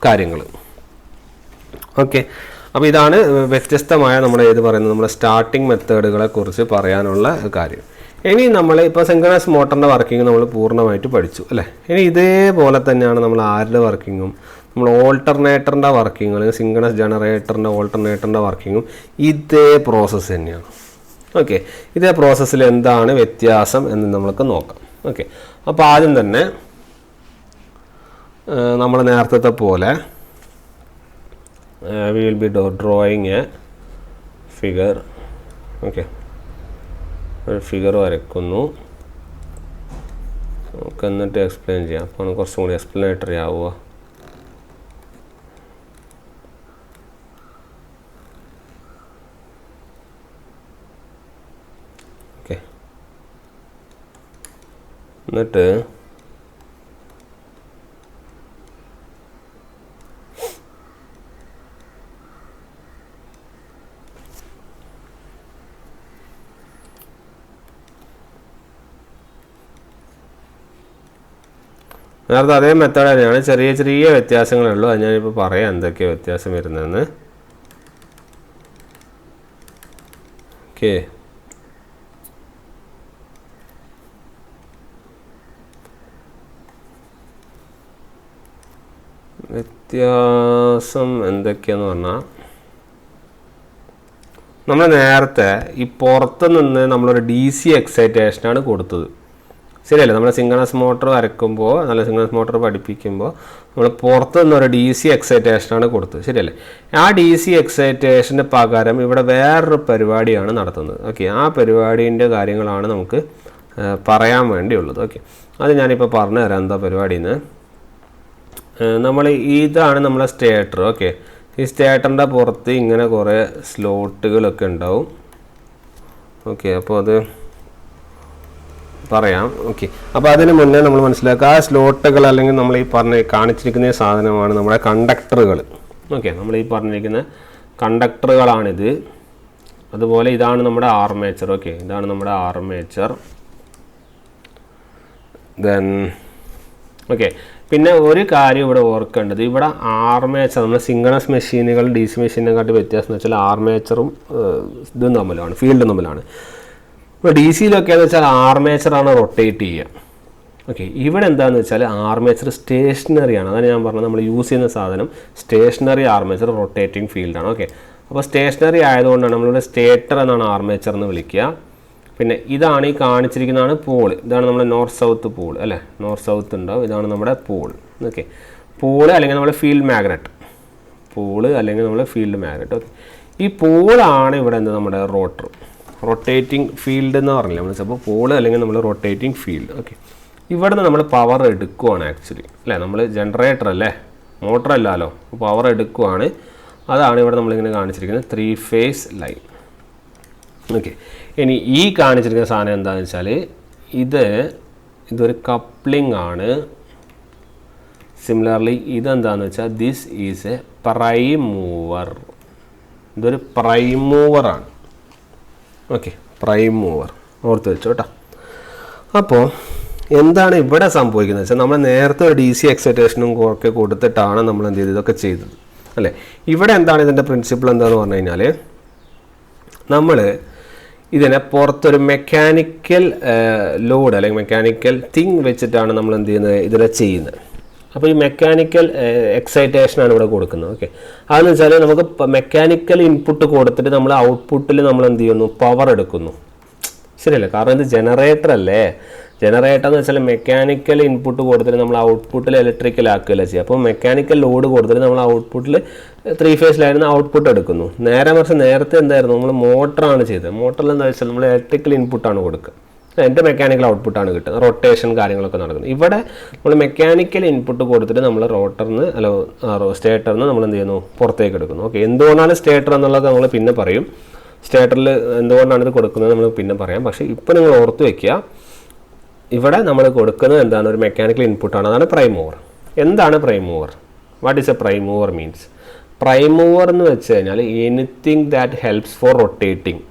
കാര്യങ്ങൾ. ഓക്കെ, അപ്പോൾ ഇതാണ് വ്യത്യസ്തമായ നമ്മുടെ നമ്മുടെ സ്റ്റാർട്ടിങ് മെത്തേഡുകളെ കുറിച്ച് പറയാനുള്ള കാര്യം. ഇനി നമ്മൾ ഇപ്പോൾ സിങ്കണസ് മോട്ടറിൻ്റെ വർക്കിംഗ് നമ്മൾ പൂർണ്ണമായിട്ട് പഠിച്ചു അല്ലേ. ഇനി ഇതേപോലെ തന്നെയാണ് നമ്മൾ ആരുടെ വർക്കിങ്ങും, നമ്മൾ ഓൾട്ടർനേറ്ററിൻ്റെ വർക്കിംഗ്, അല്ലെങ്കിൽ സിങ്കണസ് ജനറേറ്ററിൻ്റെ ഓൾട്ടർനേറ്ററിൻ്റെ വർക്കിങ്ങും ഇതേ പ്രോസസ്സ് തന്നെയാണ്. ഓക്കെ, ഇതേ പ്രോസസ്സിൽ എന്താണ് വ്യത്യാസം എന്ന് നമുക്ക് നോക്കാം. ഓക്കെ, അപ്പോൾ ആദ്യം തന്നെ നമ്മൾ നേരത്തെ പോലെ we will be drawing a figure. Okay, ഒരു ഫിഗർ വരയ്ക്കുന്നു. നമുക്ക് എന്നിട്ട് എക്സ്പ്ലെയിൻ ചെയ്യാം. അപ്പോൾ കുറച്ചും കൂടി എക്സ്പ്ലനേറ്ററി ആവുക. ഓക്കെ, എന്നിട്ട് നേരത്തെ അതേ മെത്തേഡ് തന്നെയാണ്, ചെറിയ ചെറിയ വ്യത്യാസങ്ങളേ ഉള്ളൂ. അത് ഞാനിപ്പോൾ പറയാം എന്തൊക്കെയാണ് വ്യത്യാസം വരുന്നതെന്ന്. ഓക്കെ, വ്യത്യാസം എന്തൊക്കെയാന്ന് പറഞ്ഞാൽ, നമ്മൾ നേരത്തെ ഈ പുറത്ത് നിന്ന് നമ്മളൊരു DC എക്സൈറ്റേഷനാണ് കൊടുത്തത്, ശരിയല്ലേ? നമ്മൾ സിങ്കണസ് മോട്ടർ വരയ്ക്കുമ്പോൾ, നല്ല സിങ്കണസ് മോട്ടർ പഠിപ്പിക്കുമ്പോൾ നമ്മൾ പുറത്ത് നിന്നൊരു DC എക്സൈറ്റേഷനാണ് കൊടുത്തത്, ശരിയല്ലേ? ആ DC എക്സൈറ്റേഷന് പകരം ഇവിടെ വേറൊരു പരിപാടിയാണ് നടത്തുന്നത്. ഓക്കെ, ആ പരിപാടീൻ്റെ കാര്യങ്ങളാണ് നമുക്ക് പറയാൻ വേണ്ടിയുള്ളത്. ഓക്കെ, അത് ഞാനിപ്പോൾ പറഞ്ഞു തരാം എന്താ പരിപാടിയെന്ന്. നമ്മൾ ഇതാണ് നമ്മളെ സ്റ്റേറ്റർ. ഓക്കെ, ഈ സ്റ്റേറ്ററിൻ്റെ പുറത്ത് ഇങ്ങനെ കുറേ സ്ലോട്ടുകളൊക്കെ ഉണ്ടാവും. ഓക്കെ, അപ്പോൾ അത് പറയാം. ഓക്കെ, അപ്പോൾ അതിന് മുന്നേ നമ്മൾ മനസ്സിലാക്കുക, ആ സ്ലോട്ടുകൾ അല്ലെങ്കിൽ നമ്മൾ ഈ കാണിച്ചിരിക്കുന്ന സാധനമാണ് നമ്മുടെ കണ്ടക്ടറുകൾ. ഓക്കെ, നമ്മൾ ഈ പറഞ്ഞിരിക്കുന്ന കണ്ടക്ടറുകളാണിത്. അതുപോലെ ഇതാണ് നമ്മുടെ ആർമേച്ചർ. ഓക്കെ, ഇതാണ് നമ്മുടെ ആർമേച്ചർ. ദെൻ ഓക്കെ, പിന്നെ ഒരു കാര്യം ഇവിടെ ഓർക്കേണ്ടത്, ഇവിടെ ആർമേച്ചർ നമ്മൾ സിങ്കണസ് മെഷീനുകൾ DC മെഷീനെക്കാട്ടി വ്യത്യാസം എന്ന് വെച്ചാൽ ആർമേച്ചറും ഇതും തമ്മിലാണ്, ഫീൽഡും തമ്മിലാണ്. ഇപ്പോൾ DC-ലൊക്കെ എന്ന് വെച്ചാൽ ആർമേച്ചറാണ് റൊട്ടേറ്റ് ചെയ്യുക. ഓക്കെ, ഇവിടെ എന്താണെന്ന് വെച്ചാൽ ആർമേച്ചർ സ്റ്റേഷനറിയാണ്. അതാണ് ഞാൻ പറഞ്ഞത്, നമ്മൾ യൂസ് ചെയ്യുന്ന സാധനം സ്റ്റേഷനറി ആർമേച്ചർ, റൊട്ടേറ്റിംഗ് ഫീൽഡാണ്. ഓക്കെ, അപ്പോൾ സ്റ്റേഷനറി ആയതുകൊണ്ടാണ് നമ്മളിവിടെ സ്റ്റേറ്റർ എന്നാണ് ആർമേച്ചർ എന്ന് വിളിക്കുക. പിന്നെ ഇതാണ് ഈ കാണിച്ചിരിക്കുന്നതാണ് പോൾ. ഇതാണ് നമ്മുടെ നോർത്ത് സൗത്ത് പോൾ അല്ലേ, നോർത്ത് സൗത്ത് ഉണ്ടാവും. ഇതാണ് നമ്മുടെ പോൾ. ഓക്കെ, പോള് അല്ലെങ്കിൽ നമ്മുടെ ഫീൽഡ് മാഗ്നറ്റ്, പോള് അല്ലെങ്കിൽ നമ്മുടെ ഫീൽഡ് മാഗ്നറ്റ്. ഓക്കെ, ഈ പോളാണ് ഇവിടെ എന്താ നമ്മുടെ റോട്ടർ, റൊട്ടേറ്റിംഗ് ഫീൽഡ് എന്ന് പറഞ്ഞില്ല നമ്മൾ. അപ്പോൾ പോള് അല്ലെങ്കിൽ നമ്മൾ റൊട്ടേറ്റിംഗ് ഫീൽഡ്. ഓക്കെ, ഇവിടെ നിന്ന് നമ്മൾ പവർ എടുക്കുവാണ് ആക്ച്വലി അല്ലേ, നമ്മൾ ജനറേറ്റർ അല്ലേ, മോട്ടർ അല്ലല്ലോ, പവർ എടുക്കുവാണ്. അതാണ് ഇവിടെ നമ്മളിങ്ങനെ കാണിച്ചിരിക്കുന്നത് 3 phase ലൈൻ. ഓക്കെ, ഇനി ഈ കാണിച്ചിരിക്കുന്ന സാധനം എന്താണെന്ന് വെച്ചാൽ ഇതൊരു കപ്ലിംഗ് ആണ്. സിമിലർലി ഇതെന്താണെന്ന് വെച്ചാൽ ദിസ് ഈസ് എ പ്രൈം മൂവർ. ഇതൊരു പ്രൈം മൂവറാണ്. ഓക്കെ, പ്രൈം മൂവർ ഓർത്ത് വെച്ചോ കേട്ടോ. അപ്പോൾ എന്താണ് ഇവിടെ സംഭവിക്കുന്നത് വെച്ചാൽ, നമ്മൾ നേരത്തെ ഒരു DC എക്സൈറ്റേഷനും ഒക്കെ കൊടുത്തിട്ടാണ് നമ്മൾ എന്ത് ചെയ്തത്, ഇതൊക്കെ ചെയ്തത് അല്ലേ. ഇവിടെ എന്താണ് ഇതിൻ്റെ പ്രിൻസിപ്പിൾ എന്താണെന്ന് പറഞ്ഞു കഴിഞ്ഞാൽ, നമ്മൾ ഇതിനെ പുറത്തൊരു മെക്കാനിക്കൽ ലോഡ് അല്ലെങ്കിൽ മെക്കാനിക്കൽ തിങ് വെച്ചിട്ടാണ് നമ്മൾ എന്ത് ചെയ്യുന്നത്, ഇതിനെ ചെയ്യുന്നത്. അപ്പോൾ ഈ മെക്കാനിക്കൽ എക്സൈറ്റേഷനാണ് ഇവിടെ കൊടുക്കുന്നത്. ഓക്കെ, അതെന്ന് വെച്ചാൽ നമുക്ക് മെക്കാനിക്കൽ ഇൻപുട്ട് കൊടുത്തിട്ട് നമ്മൾ ഔട്ട്പുട്ടിൽ നമ്മൾ എന്ത് ചെയ്യുന്നു, പവർ എടുക്കുന്നു. ശരിയല്ലേ? കാരണം ഇത് ജനറേറ്റർ അല്ലേ. ജനറേറ്റർ എന്ന് വെച്ചാൽ മെക്കാനിക്കൽ ഇൻപുട്ട് കൊടുത്തിട്ട് നമ്മൾ ഔട്ട്പുട്ടിൽ ഇലക്ട്രിക്കൽ ആക്കുകയല്ല ചെയ്യുക. അപ്പോൾ മെക്കാനിക്കൽ ലോഡ് കൊടുത്തിട്ട് നമ്മൾ ഔട്ട്പുട്ടിൽ 3 ഫേസിലായിരുന്നു ഔട്ട്പുട്ട് എടുക്കുന്നു. നേരത്തെ എന്തായിരുന്നു, നമ്മൾ മോട്ടറാണ് ചെയ്തത്. മോട്ടറിൽ എന്താ വെച്ചാൽ നമ്മൾ ഇലക്ട്രിക്കൽ ഇൻപുട്ടാണ് കൊടുക്കുക, എൻ്റെ മെക്കാനിക്കൽ ഔട്ട്പുട്ടാണ് കിട്ടുന്നത്, റൊട്ടേഷൻ കാര്യങ്ങളൊക്കെ നടക്കുന്നത്. ഇവിടെ നമ്മൾ മെക്കാനിക്കൽ ഇൻപുട്ട് കൊടുത്തിട്ട് നമ്മൾ സ്റ്റേറ്ററിന് നമ്മൾ എന്ത് ചെയ്യുന്നു, പുറത്തേക്ക് എടുക്കുന്നു. ഓക്കെ, എന്തുകൊണ്ടാണ് സ്റ്റേറ്റർ എന്നുള്ളത് നമ്മൾ പിന്നെ പറയും. സ്റ്റേറ്ററിൽ എന്തുകൊണ്ടാണ് ഇത് കൊടുക്കുന്നത് നമ്മൾ പിന്നെ പറയാം. പക്ഷേ ഇപ്പോൾ നിങ്ങൾ ഓർത്ത് വയ്ക്കുക, ഇവിടെ നമ്മൾ കൊടുക്കുന്നത് എന്താണ്, ഒരു മെക്കാനിക്കൽ ഇൻപുട്ടാണ്. അതാണ് പ്രൈം മൂവർ. എന്താണ് prime mover? What is a prime mover means? Prime mover എന്ന് വെച്ച് കഴിഞ്ഞാൽ anything that helps for rotating.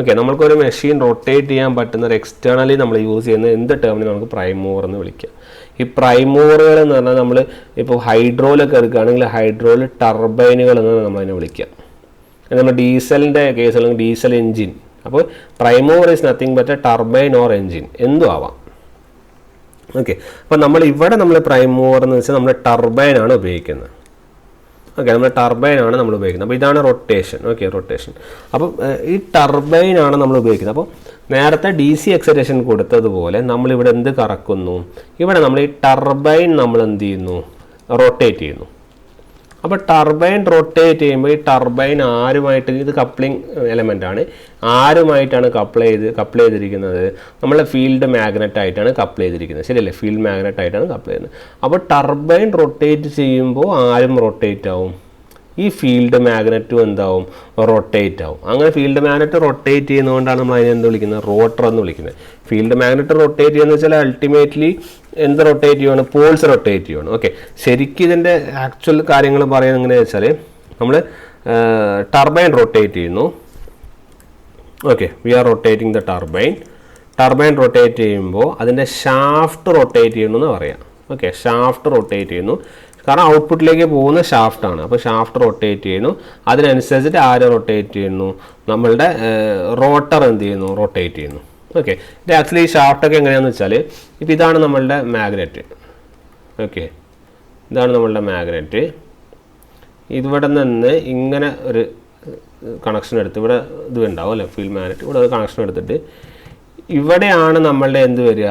Okay, നമ്മൾക്കൊരു മെഷീൻ റൊട്ടേറ്റ് ചെയ്യാൻ പറ്റുന്ന ഒരു എക്സ്റ്റേണലി നമ്മൾ യൂസ് ചെയ്യുന്ന എന്ത് ടേമിനെ നമുക്ക് പ്രൈം മൂവർ എന്ന് വിളിക്കാം. ഈ പ്രൈം മൂവറുകൾ എന്ന് പറഞ്ഞാൽ നമ്മൾ ഇപ്പോൾ ഹൈഡ്രോയിലൊക്കെ എടുക്കുകയാണെങ്കിൽ ഹൈഡ്രോയിൽ ടർബൈനുകൾ എന്ന് നമ്മളതിനെ വിളിക്കാം. നമ്മൾ ഡീസലിൻ്റെ കേസ് അല്ലെങ്കിൽ ഡീസൽ എൻജിൻ. അപ്പോൾ prime mover is nothing but a turbine or engine, എന്തും ആവാം. ഓക്കെ, അപ്പോൾ നമ്മൾ പ്രൈം മൂവർ എന്ന് വെച്ചാൽ നമ്മൾ ടർബൈനാണ് ഉപയോഗിക്കുന്നത്. ഓക്കെ, നമ്മൾ ടർബൈനാണ് നമ്മൾ ഉപയോഗിക്കുന്നത്. അപ്പോൾ ഇതാണ് റൊട്ടേഷൻ. Okay, rotation. അപ്പം ഈ ടർബൈനാണ് നമ്മൾ ഉപയോഗിക്കുന്നത്. അപ്പോൾ നേരത്തെ DC എക്സൈറ്റേഷൻ കൊടുത്തതുപോലെ നമ്മളിവിടെ എന്ത് കറക്കുന്നു, ഇവിടെ നമ്മൾ ഈ ടർബൈൻ നമ്മൾ എന്ത് ചെയ്യുന്നു, റൊട്ടേറ്റ് ചെയ്യുന്നു. അപ്പോൾ ടർബൈൻ റൊട്ടേറ്റ് ചെയ്യുമ്പോൾ ഈ ടർബൈൻ ആരുമായിട്ട്, ഇത് കപ്ലിംഗ് എലമെൻ്റ് ആണ്, ആരുമായിട്ടാണ് കപ്പിൾ ചെയ്തിരിക്കുന്നത്, നമ്മളെ ഫീൽഡ് മാഗ്നറ്റ് ആയിട്ടാണ് കപ്പിൾ ചെയ്തിരിക്കുന്നത്. ശരിയല്ലേ? ഫീൽഡ് മാഗ്നറ്റ് ആയിട്ടാണ് കപ്പിൾ ചെയ്യുന്നത്. അപ്പോൾ ടർബൈൻ റൊട്ടേറ്റ് ചെയ്യുമ്പോൾ ആരും റൊട്ടേറ്റ് ആവും, ഈ ഫീൽഡ് മാഗ്നറ്റും എന്താവും, റൊട്ടേറ്റ് ആവും. അങ്ങനെ ഫീൽഡ് മാഗ്നറ്റ് റൊട്ടേറ്റ് ചെയ്യുന്നതുകൊണ്ടാണ് നമ്മൾ അതിനെ എന്ത് വിളിക്കുന്നത്, റോട്ടർ എന്ന് വിളിക്കുന്നത്. ഫീൽഡ് മാഗ്നറ്റ് റൊട്ടേറ്റ് ചെയ്യുന്നത് വെച്ചാൽ അൾട്ടിമേറ്റ്ലി എന്ത് റൊട്ടേറ്റ് ചെയ്യുകയാണ്, പോൾസ് റൊട്ടേറ്റ് ചെയ്യുകയാണ്. ഓക്കെ, ശരിക്കും ഇതിൻ്റെ ആക്ച്വൽ കാര്യങ്ങൾ പറയുന്നത് എങ്ങനെയാണെന്ന് വെച്ചാൽ നമ്മൾ ടർബൈൻ റൊട്ടേറ്റ് ചെയ്യുന്നു. Okay, we are rotating the turbine rotate ചെയ്യുമ്പോൾ അതിൻ്റെ ഷാഫ്റ്റ് റൊട്ടേറ്റ് ചെയ്യണമെന്ന് പറയാം. ഓക്കെ, ഷാഫ്റ്റ് റൊട്ടേറ്റ് ചെയ്യുന്നു, കാരണം ഔട്ട്പുട്ടിലേക്ക് പോകുന്ന ഷാഫ്റ്റാണ്. അപ്പോൾ ഷാഫ്റ്റ് റൊട്ടേറ്റ് ചെയ്യുന്നു, അതിനനുസരിച്ചിട്ട് ആര് റൊട്ടേറ്റ് ചെയ്യുന്നു, നമ്മളുടെ റോട്ടർ എന്ത് ചെയ്യുന്നു, റൊട്ടേറ്റ് ചെയ്യുന്നു. ഓക്കെ, ഇത് ആക്ച്വലി ഈ ഷാഫ്റ്റൊക്കെ എങ്ങനെയാണെന്ന് വെച്ചാൽ ഇപ്പോൾ ഇതാണ് നമ്മളുടെ മാഗ്നറ്റ്. ഓക്കെ, ഇതാണ് നമ്മളുടെ മാഗ്നറ്റ്. ഇവിടെ നിന്ന് ഇങ്ങനെ ഒരു കണക്ഷൻ എടുത്ത്, ഇവിടെ ഇത് ഉണ്ടാവും അല്ലേ, ഫീൽഡ് മാഗ്നറ്റ്, ഇവിടെ ഒരു കണക്ഷൻ എടുത്തിട്ട് ഇവിടെയാണ് നമ്മളുടെ എന്ത് വരിക,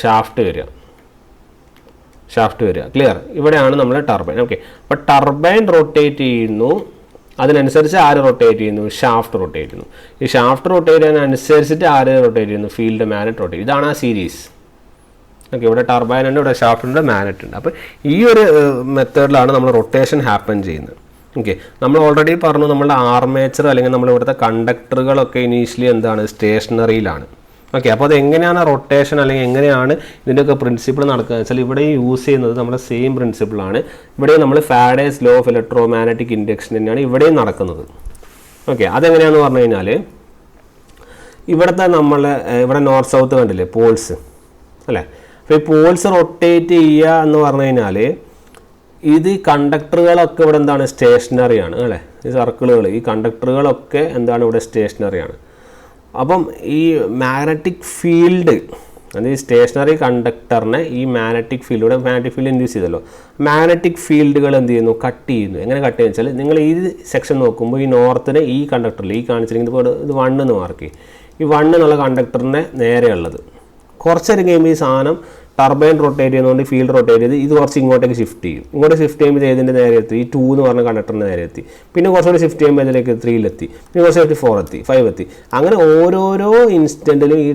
ഷാഫ്റ്റ് വരിക. ക്ലിയർ? ഇവിടെയാണ് നമ്മൾ ടർബൈൻ. ഓക്കെ, അപ്പോൾ ടർബൈൻ റൊട്ടേറ്റ് ചെയ്യുന്നു, അതിനനുസരിച്ച് ആര് റൊട്ടേറ്റ് ചെയ്യുന്നു, ഷാഫ്റ്റ് റൊട്ടേറ്റ് ചെയ്യുന്നു. ഈ ഷാഫ്റ്റ് റൊട്ടേറ്റ് ചെയ്യുന്നതിനനുസരിച്ചിട്ട് ആര് റൊട്ടേറ്റ് ചെയ്യുന്നു, ഫീൽഡ് മാഗ്നറ്റ് റൊട്ടേറ്റ്. ഇതാണ് ആ സീരീസ്. ഓക്കെ, ഇവിടെ ടർബൈൻ ഉണ്ട്, ഇവിടെ ഷാഫ്റ്റ് ഉണ്ട്, മാഗ്നറ്റ് ഉണ്ട്. അപ്പോൾ ഈ ഒരു മെത്തേഡിലാണ് നമ്മൾ റൊട്ടേഷൻ ഹാപ്പൻ ചെയ്യുന്നത്. ഓക്കെ, നമ്മൾ ഓൾറെഡി പറഞ്ഞു നമ്മളുടെ ആർമേച്ചർ അല്ലെങ്കിൽ നമ്മൾ ഇവിടുത്തെ കണ്ടക്ടറുകളൊക്കെ ഇനീഷ്യലി എന്താണ്, സ്റ്റേഷനറിയിലാണ്. ഓക്കെ, അപ്പോൾ അത് എങ്ങനെയാണ് റൊട്ടേഷൻ അല്ലെങ്കിൽ എങ്ങനെയാണ് ഇതിൻ്റെയൊക്കെ പ്രിൻസിപ്പിൾ നടക്കുക വെച്ചാൽ ഇവിടെ യൂസ് ചെയ്യുന്നത് നമ്മുടെ സെയിം പ്രിൻസിപ്പിളാണ്. ഇവിടെ നമ്മൾ Faraday's law of electro magnetic induction തന്നെയാണ് ഇവിടെയും നടക്കുന്നത്. ഓക്കെ, അതെങ്ങനെയാണെന്ന് പറഞ്ഞു കഴിഞ്ഞാൽ ഇവിടെ നോർത്ത് സൗത്ത് കണ്ടില്ലേ, പോൾസ് അല്ലേ. അപ്പോൾ ഈ പോൾസ് റൊട്ടേറ്റ് ചെയ്യുക എന്ന് പറഞ്ഞു കഴിഞ്ഞാൽ ഇത് കണ്ടക്ടറുകളൊക്കെ ഇവിടെ എന്താണ്, സ്റ്റേഷനറിയാണ് അല്ലേ. ഈ സർക്കിളുകൾ, ഈ കണ്ടക്ടറുകളൊക്കെ എന്താണ്, ഇവിടെ സ്റ്റേഷനറിയാണ്. അപ്പം ഈ മാഗ്നറ്റിക് ഫീൽഡ്, അതായത് ഈ സ്റ്റേഷനറി കണ്ടക്ടറിനെ ഈ മാഗ്നറ്റിക് ഫീൽഡ് ഇൻഡ്യൂസ് ചെയ്തല്ലോ, മാഗ്നറ്റിക് ഫീൽഡുകൾ എന്ത് ചെയ്യുന്നു, കട്ട് ചെയ്യുന്നു. എങ്ങനെ കട്ട് ചെയ്യുന്നത് വെച്ചാൽ നിങ്ങൾ ഈ സെക്ഷൻ നോക്കുമ്പോൾ ഈ നോർത്തിനെ ഈ കണ്ടക്ടറിൽ ഈ കാണിച്ചിരിക്കുന്നത് ഇത് 1 എന്ന് മാർക്ക് ചെയ്യും. ഈ 1 എന്നുള്ള കണ്ടക്ടറിനെ നേരെയുള്ളത് കുറച്ചേരം കഴിയുമ്പോൾ ഈ സാധനം ടർബൈൻ റൊട്ടേറ്റ് ചെയ്യുന്നതുകൊണ്ട് ഫീൽഡ് റൊട്ടേറ്റ് ചെയ്ത് ഇത് കുറച്ച് ഇങ്ങോട്ടേക്ക് ഷിഫ്റ്റ് ചെയ്യും. ഇങ്ങോട്ട് ഷിഫ്റ്റ് ചെയ്യുമ്പോൾ ഏതിൻ്റെ നേരെ എത്തി, ഈ 2 എന്ന് പറഞ്ഞ കണ്ടക്ടറിൻ്റെ നേരെ എത്തി. പിന്നെ കുറച്ചുകൂടി ഷിഫ്റ്റ് ചെയ്യുമ്പോൾ ഇതിലേക്ക് 3 പിന്നെ കുറച്ച് 4 5 അങ്ങനെ ഓരോരോ ഇൻസ്റ്റൻറ്റിലും ഈ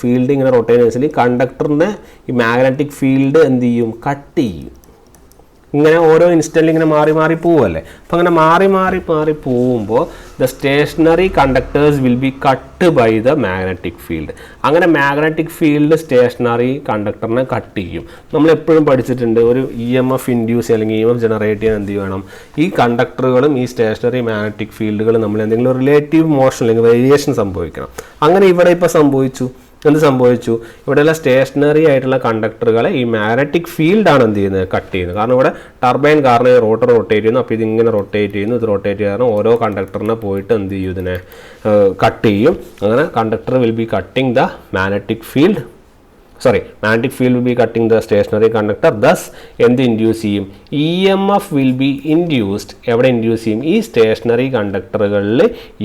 ഫീൽഡ് ഇങ്ങനെ റൊട്ടേറ്റ് ചെയ്യുന്ന കണ്ടക്ടറിൻ്റെ ഈ മാഗ്നറ്റിക് ഫീൽഡ് എന്ത് ചെയ്യും, കട്ട് ചെയ്യും. ഇങ്ങനെ ഓരോ ഇൻസ്റ്റൻറ്റിൽ ഇങ്ങനെ മാറി പോവുമല്ലേ. അപ്പോൾ അങ്ങനെ മാറി പോകുമ്പോൾ the stationary conductors will be cut by the magnetic field. അങ്ങനെ മാഗ്നറ്റിക് ഫീൽഡ് സ്റ്റേഷനറി കണ്ടക്ടറിനെ കട്ട് ചെയ്യും. നമ്മളെപ്പോഴും പഠിച്ചിട്ടുണ്ട് ഒരു EMF ഇൻഡ്യൂസ് അല്ലെങ്കിൽ EMF ജനറേറ്റ് ചെയ്യാൻ എന്ത് ചെയ്യണം, ഈ കണ്ടക്ടറുകളും ഈ സ്റ്റേഷനറി മാഗ്നറ്റിക് ഫീൽഡുകളും നമ്മൾ എന്തെങ്കിലും റിലേറ്റീവ് മോഷൻ അല്ലെങ്കിൽ വേരിയേഷൻ സംഭവിക്കണം. അങ്ങനെ ഇവിടെ ഇപ്പോൾ സംഭവിച്ചു. എന്ത് സംഭവിച്ചു? ഇവിടെയുള്ള സ്റ്റേഷനറി ആയിട്ടുള്ള കണ്ടക്ടറുകളെ ഈ മാഗ്നറ്റിക് ഫീൽഡാണ് എന്ത് ചെയ്യുന്നത്, കട്ട് ചെയ്യുന്നത്. കാരണം ഇവിടെ ടർബൈൻ കാരണം ഈ റോട്ടർ റൊട്ടേറ്റ് ചെയ്യുന്നു. അപ്പോൾ ഇതിങ്ങനെ റൊട്ടേറ്റ് ചെയ്യുന്നു. ഇത് റൊട്ടേറ്റ് ചെയ്യാൻ ഓരോ കണ്ടക്ടറിനെ പോയിട്ട് എന്ത് ചെയ്യും, ഇതിനെ കട്ട് ചെയ്യും. അങ്ങനെ conductor will be cutting the magnetic field, magnetic field will be cutting the stationary conductor. Thus എന്ത് ഇൻഡ്യൂസ് ചെയ്യും? EMF will be induced. എവിടെ ഇൻഡ്യൂസ് ചെയ്യും? ഈ സ്റ്റേഷനറി കണ്ടക്ടറുകളിൽ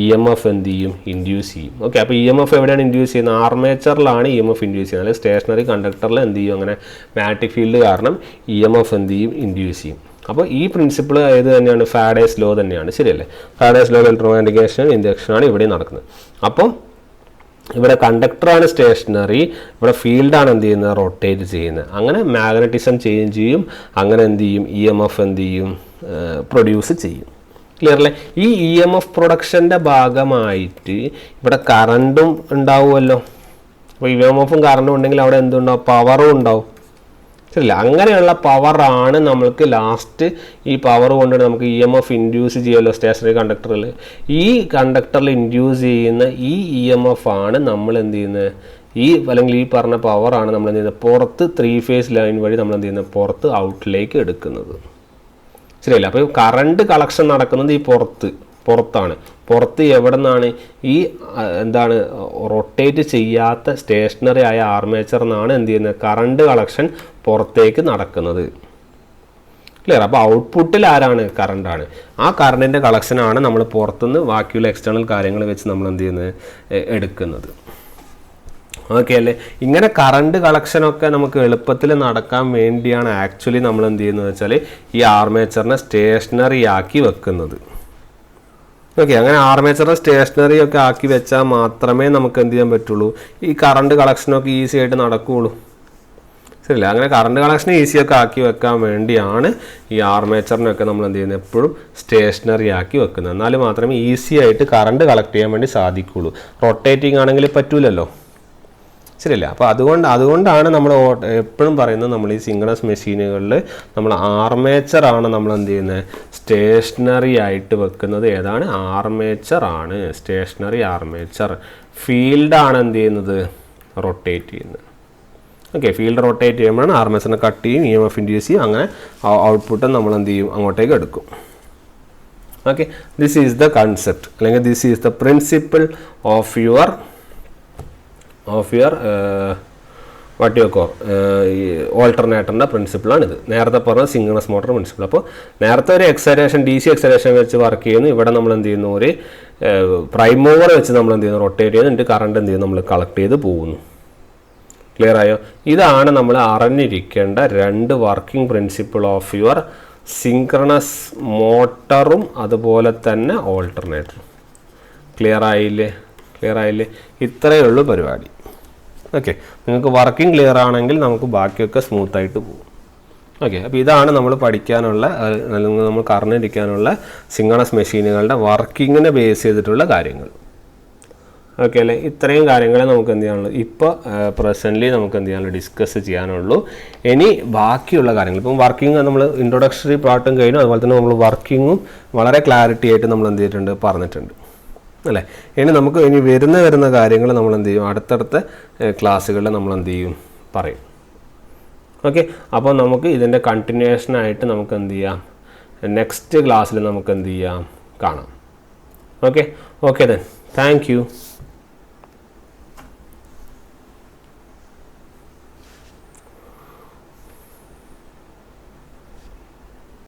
EMF എന്ത് ചെയ്യും? ഇൻഡ്യൂസ് ചെയ്യും. ഓക്കെ, അപ്പോൾ EMF എവിടെയാണ് ഇൻഡ്യൂസ് ചെയ്യുന്നത്? ആർമേച്ചറിലാണ് EMF ഇൻഡ്യൂസ് ചെയ്യുന്നത്. അല്ലെങ്കിൽ സ്റ്റേഷനറി കണ്ടക്ടറിൽ എന്ത് ചെയ്യും? അങ്ങനെ മാഗ്നറ്റിക് ഫീൽഡ് കാരണം EMF എന്ത് ചെയ്യും? ഇൻഡ്യൂസ് ചെയ്യും. അപ്പോൾ ഈ പ്രിൻസിപ്പിൾ ഏത് തന്നെയാണ്? ഫാരഡേസ് ലോ തന്നെയാണ്, ശരിയല്ലേ? ഫാരഡേസ് ലോ ഇലക്ട്രോമാഗ്നെറ്റിക് ഇൻഡക്ഷനാണ് ഇവിടെ നടക്കുന്നത്. അപ്പോൾ ഇവിടെ കണ്ടക്ടറാണ് സ്റ്റേഷനറി, ഇവിടെ ഫീൽഡാണ് എന്ത് ചെയ്യുന്നത്? റൊട്ടേറ്റ് ചെയ്യുന്നത്. അങ്ങനെ മാഗ്നറ്റിസം ചേഞ്ച് ചെയ്യും. അങ്ങനെ എന്ത് ചെയ്യും? EMF എന്ത് ചെയ്യും? പ്രൊഡ്യൂസ് ചെയ്യും. ക്ലിയർ അല്ലേ? ഈ EMF പ്രൊഡക്ഷൻ്റെ ഭാഗമായിട്ട് ഇവിടെ കറണ്ടും ഉണ്ടാവുമല്ലോ. അപ്പോൾ EMFും കറണ്ടും ഉണ്ടെങ്കിൽ അവിടെ എന്തുണ്ടാവും? പവറും ഉണ്ടാവും, ശരിയല്ല? അങ്ങനെയുള്ള പവറാണ് നമ്മൾക്ക് ലാസ്റ്റ് ഈ പവർ കൊണ്ടുകൊണ്ട് നമുക്ക് EMF ഇൻഡ്യൂസ് ചെയ്യുമല്ലോ സ്റ്റേഷനറി കണ്ടക്ടറിൽ. ഈ കണ്ടക്ടറിൽ ഇൻഡ്യൂസ് ചെയ്യുന്ന ഈ EMF ആണ് നമ്മൾ എന്ത് ചെയ്യുന്നത്? അല്ലെങ്കിൽ ഈ പറഞ്ഞ പവറാണ് നമ്മൾ എന്ത് ചെയ്യുന്നത്? പുറത്ത് 3 ഫേസ് ലൈൻ വഴി നമ്മൾ എന്ത് ചെയ്യുന്നത്? പുറത്ത് ഔട്ടിലേക്ക് എടുക്കുന്നത്, ശരിയല്ല? അപ്പോൾ കറണ്ട് കളക്ഷൻ നടക്കുന്നത് ഈ പുറത്താണ്. പുറത്ത് എവിടെ നിന്നാണ്? ഈ എന്താണ് റൊട്ടേറ്റ് ചെയ്യാത്ത സ്റ്റേഷനറി ആയ ആർമേച്ചർ എന്നാണ് എന്ത് ചെയ്യുന്നത്? കറണ്ട് കളക്ഷൻ പുറത്തേക്ക് നടക്കുന്നത്. ക്ലിയർ? അപ്പോൾ ഔട്ട്പുട്ടിൽ ആരാണ്? കറണ്ടാണ്. ആ കറണ്ടിൻ്റെ കളക്ഷനാണ് നമ്മൾ പുറത്തുനിന്ന് ബാക്കിയുള്ള എക്സ്റ്റേണൽ കാര്യങ്ങൾ വെച്ച് നമ്മൾ എന്ത് ചെയ്യുന്നത്? എടുക്കുന്നത്. ഓക്കെ അല്ലേ? ഇങ്ങനെ കറണ്ട് കളക്ഷനൊക്കെ നമുക്ക് എളുപ്പത്തിൽ നടക്കാൻ വേണ്ടിയാണ് ആക്ച്വലി നമ്മൾ എന്ത് ചെയ്യുന്നത് വെച്ചാൽ ഈ ആർമേച്ചറിനെ സ്റ്റേഷനറി ആക്കി വെക്കുന്നത്. ഓക്കെ, അങ്ങനെ ആർമേച്ചറിനെ സ്റ്റേഷനറി ഒക്കെ ആക്കി വെച്ചാൽ മാത്രമേ നമുക്ക് എന്ത് ചെയ്യാൻ പറ്റുള്ളൂ? ഈ കറണ്ട് കളക്ഷനൊക്കെ ഈസി ആയിട്ട് നടക്കുകയുള്ളൂ, ശരിയല്ല? അങ്ങനെ കറണ്ട് കളക്ഷൻ ഈസിയൊക്കെ ആക്കി വെക്കാൻ വേണ്ടിയാണ് ഈ ആർമേച്ചറിനൊക്കെ നമ്മൾ എന്ത് ചെയ്യുന്നത്? എപ്പോഴും സ്റ്റേഷനറി ആക്കി വെക്കുന്നത്. എന്നാൽ മാത്രമേ ഈസി ആയിട്ട് കറണ്ട് കളക്ട് ചെയ്യാൻ വേണ്ടി സാധിക്കുകയുള്ളൂ. റൊട്ടേറ്റിംഗ് ആണെങ്കിൽ പറ്റൂലല്ലോ, ശരിയല്ല? അപ്പോൾ അതുകൊണ്ടാണ് നമ്മൾ എപ്പോഴും പറയുന്നത്, നമ്മൾ ഈ സിംഗ്രണസ് മെഷീനുകളിൽ നമ്മൾ ആർമേച്ചറാണ് നമ്മൾ എന്ത് ചെയ്യുന്നത്? സ്റ്റേഷനറി ആയിട്ട് വെക്കുന്നത്. ഏതാണ്? ആർമേച്ചറാണ്, സ്റ്റേഷനറി ആർമേച്ചർ. ഫീൽഡാണ് എന്ത് ചെയ്യുന്നത്? റൊട്ടേറ്റ് ചെയ്യുന്നത്. ഓക്കെ, ഫീൽഡ് റൊട്ടേറ്റ് ചെയ്യുമ്പോഴാണ് ആർമേച്ചറിനെ കട്ട് ചെയ്യും, EMF ഇൻഡ്യൂസ് ചെയ്യും. അങ്ങനെ ഔട്ട്പുട്ട് നമ്മൾ എന്ത് ചെയ്യും? അങ്ങോട്ടേക്ക് എടുക്കും. Okay, this is the concept, അല്ലെങ്കിൽ this is the principle of your what you call ഓൾട്ടർനേറ്ററിൻ്റെ പ്രിൻസിപ്പിളാണിത്. നേരത്തെ പറഞ്ഞ സിംഗ്രണസ് മോട്ടർ പ്രിൻസിപ്പിൾ. അപ്പോൾ നേരത്തെ ഒരു എക്സലേഷൻ, DC എക്സലേഷൻ വെച്ച് വർക്ക് ചെയ്യുന്നു. ഇവിടെ നമ്മൾ എന്ത് ചെയ്യുന്നു? ഒരു പ്രൈം മൂവർ വെച്ച് നമ്മൾ എന്ത് ചെയ്യുന്നു? റൊട്ടേറ്റ് ചെയ്യുന്നു. എന്നിട്ട് കറണ്ട് എന്ത് ചെയ്യുന്നു? നമ്മൾ കളക്ട് ചെയ്ത് പോകുന്നു. ക്ലിയർ ആയോ? ഇതാണ് നമ്മൾ അറിഞ്ഞിരിക്കേണ്ട 2 working principle of your synchronous മോട്ടറും അതുപോലെ തന്നെ ഓൾട്ടർനേറ്ററും. ക്ലിയർ ആയില്ലേ? ഇത്രയേ ഉള്ളൂ പരിപാടി. ഓക്കെ, നിങ്ങൾക്ക് വർക്കിംഗ് ക്ലിയർ ആണെങ്കിൽ നമുക്ക് ബാക്കിയൊക്കെ സ്മൂത്തായിട്ട് പോകും. ഓക്കെ, അപ്പോൾ ഇതാണ് നമ്മൾ പഠിക്കാനുള്ള, അല്ലെങ്കിൽ നമുക്ക് അറിഞ്ഞിരിക്കാനുള്ള സിംഗ്രണസ് മെഷീനുകളുടെ വർക്കിങ്ങിനെ ബേസ് ചെയ്തിട്ടുള്ള കാര്യങ്ങൾ. ഓക്കെ അല്ലേ? ഇത്രയും കാര്യങ്ങളെ നമുക്ക് എന്ത് ചെയ്യാനുള്ളൂ? ഇപ്പോൾ പ്രസൻ്റ്ലി നമുക്ക് എന്ത് ചെയ്യാനുള്ളൂ? ഡിസ്കസ് ചെയ്യാനുള്ളൂ. ഇനി ബാക്കിയുള്ള കാര്യങ്ങൾ, ഇപ്പം വർക്കിംഗ് നമ്മൾ ഇൻട്രൊഡക്ഷറി പാർട്ടും കഴിഞ്ഞു. അതുപോലെ തന്നെ നമ്മൾ വർക്കിങ്ങും വളരെ ക്ലാരിറ്റി ആയിട്ട് നമ്മൾ എന്ത് ചെയ്തിട്ടുണ്ട്? പറഞ്ഞിട്ടുണ്ട് അല്ലേ? ഇനി നമുക്ക് വരുന്ന കാര്യങ്ങൾ നമ്മൾ എന്ത് ചെയ്യും? അടുത്തടുത്ത ക്ലാസ്സുകളിൽ നമ്മൾ എന്ത് ചെയ്യും? പറയും. ഓക്കെ, അപ്പോൾ നമുക്ക് ഇതിൻ്റെ കണ്ടിന്യൂഷനായിട്ട് നമുക്ക് എന്ത് ചെയ്യാം? നെക്സ്റ്റ് ക്ലാസ്സിൽ നമുക്ക് എന്ത് ചെയ്യാം? കാണാം. Okay then, thank you.